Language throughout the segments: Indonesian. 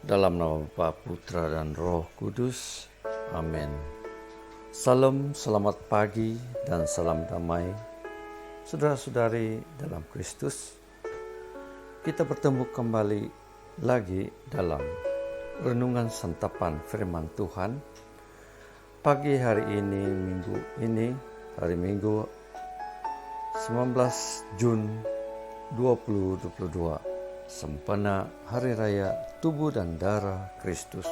Dalam nama Bapa, Putra, dan Roh Kudus. Amin. Salam, selamat pagi, dan salam damai. Saudara-saudari dalam Kristus, kita bertemu kembali lagi dalam renungan santapan firman Tuhan. Pagi hari ini, hari Minggu 19 Jun 2022. Sempena Hari Raya Tubuh dan Darah Kristus.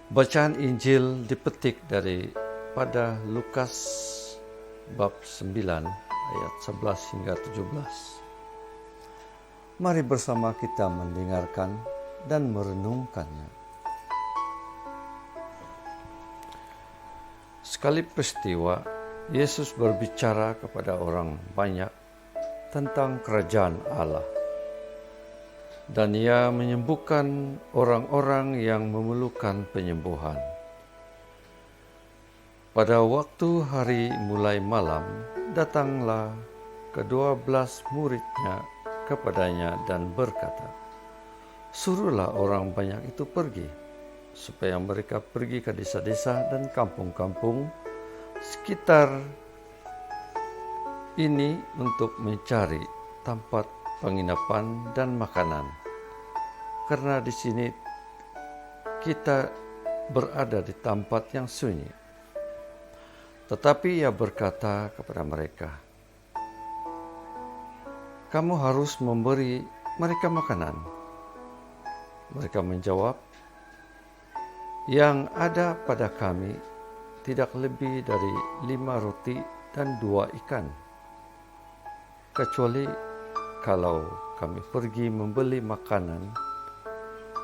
Bacaan Injil dipetik pada Lukas bab 9 ayat 11 hingga 17. Mari bersama kita mendengarkan dan merenungkannya. Sekali peristiwa, Yesus berbicara kepada orang banyak tentang kerajaan Allah. Dan ia menyembuhkan orang-orang yang memerlukan penyembuhan. Pada waktu hari mulai malam, datanglah ke-12 muridnya kepadanya dan berkata, "Suruhlah orang banyak itu pergi, supaya mereka pergi ke desa-desa dan kampung-kampung sekitar ini untuk mencari tempat penginapan dan makanan. Karena di sini kita berada di tempat yang sunyi." Tetapi ia berkata kepada mereka, "Kamu harus memberi mereka makanan." Mereka menjawab, "Yang ada pada kami tidak lebih dari 5 roti dan 2 ikan. Kecuali kalau kami pergi membeli makanan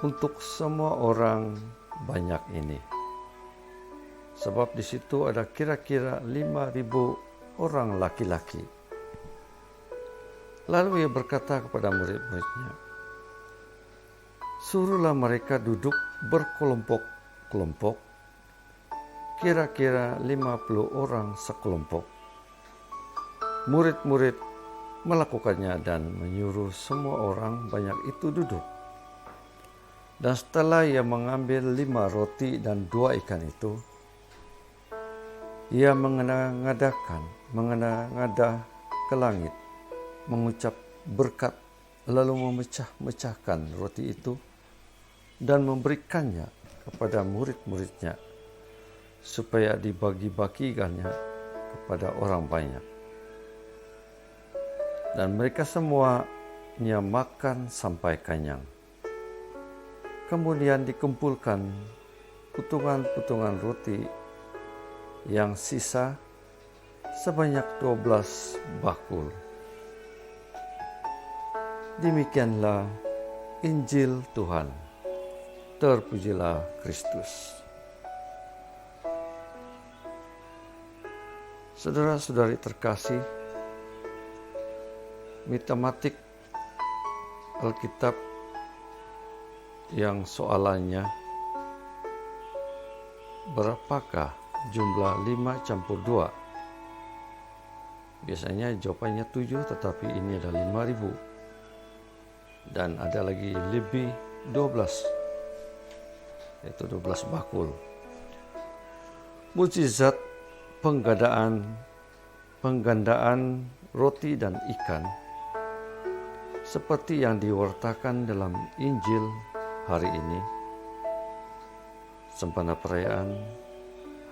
untuk semua orang banyak ini. Sebab di situ ada kira-kira 5.000 orang laki-laki." Lalu ia berkata kepada murid-muridnya, "Suruhlah mereka duduk berkelompok-kelompok, kira-kira 50 orang sekelompok." Murid-murid melakukannya dan menyuruh semua orang banyak itu duduk. Dan setelah ia mengambil 5 roti dan 2 ikan itu, ia mengada-ngada ke langit, mengucap berkat, lalu memecah-mecahkan roti itu dan memberikannya kepada murid-muridnya, supaya dibagi-bagikannya kepada orang banyak. Dan mereka semuanya makan sampai kenyang. Kemudian dikumpulkan potongan-potongan roti yang sisa sebanyak 12 bakul. Demikianlah Injil Tuhan. Terpujilah Kristus. Saudara-saudari terkasih, matematik Alkitab yang soalannya, berapakah jumlah 5 campur 2? Biasanya jawabannya 7, tetapi ini ada 5.000. Dan ada lagi lebih 12, yaitu 12 bakul. Mukjizat penggandaan roti dan ikan seperti yang diwartakan dalam Injil hari ini, sempena perayaan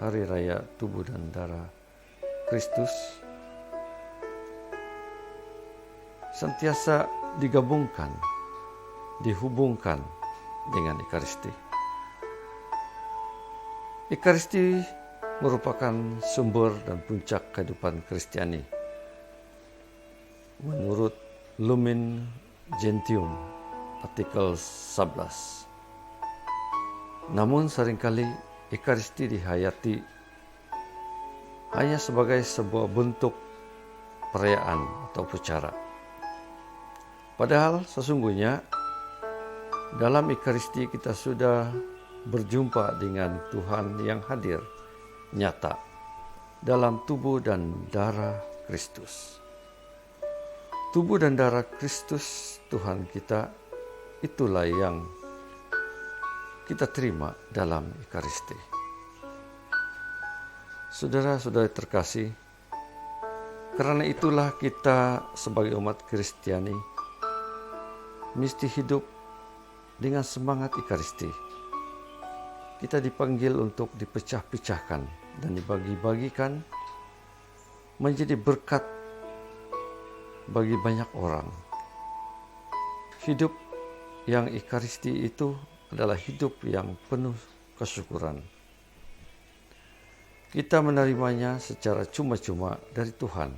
Hari Raya Tubuh dan Darah Kristus, sentiasa dihubungkan dengan Ekaristi. Ekaristi merupakan sumber dan puncak kehidupan Kristiani. Menurut Lumen Gentium artikel 11. Namun seringkali Ekaristi dihayati hanya sebagai sebuah bentuk perayaan atau upacara. Padahal sesungguhnya dalam Ekaristi kita sudah berjumpa dengan Tuhan yang hadir nyata dalam tubuh dan darah Kristus. Tubuh dan darah Kristus Tuhan kita, itulah yang kita terima dalam Ekaristi. Saudara-saudari terkasih, karena itulah kita sebagai umat Kristiani mesti hidup dengan semangat Ekaristi. Kita dipanggil untuk dipecah-pecahkan dan dibagi-bagikan menjadi berkat bagi banyak orang. Hidup yang Ekaristi itu adalah hidup yang penuh kesyukuran. Kita menerimanya secara cuma-cuma dari Tuhan.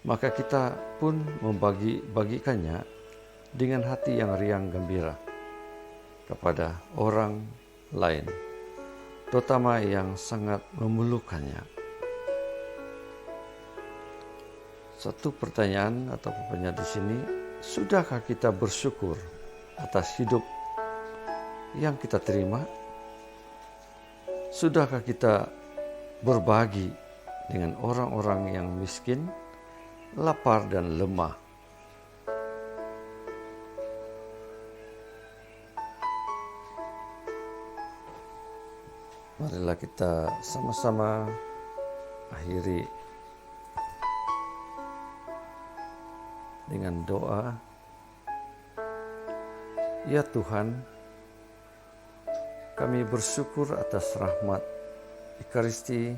Maka kita pun membagi-bagikannya dengan hati yang riang gembira kepada orang lain, terutama yang sangat memerlukannya. Satu pertanyaan atau pertanyaan di sini, sudahkah kita bersyukur atas hidup yang kita terima? Sudahkah kita berbagi dengan orang-orang yang miskin, lapar dan lemah? Marilah kita sama-sama akhiri dengan doa. Ya Tuhan, kami bersyukur atas rahmat Ekaristi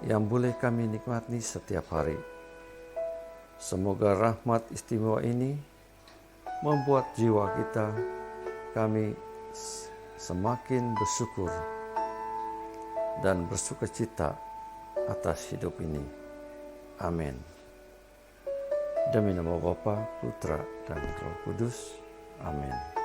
yang boleh kami nikmati setiap hari. Semoga rahmat istimewa ini membuat jiwa kami semakin bersyukur dan bersukacita atas hidup ini. Amin. Demi nama Bapa, Putra, dan Roh Kudus. Amin.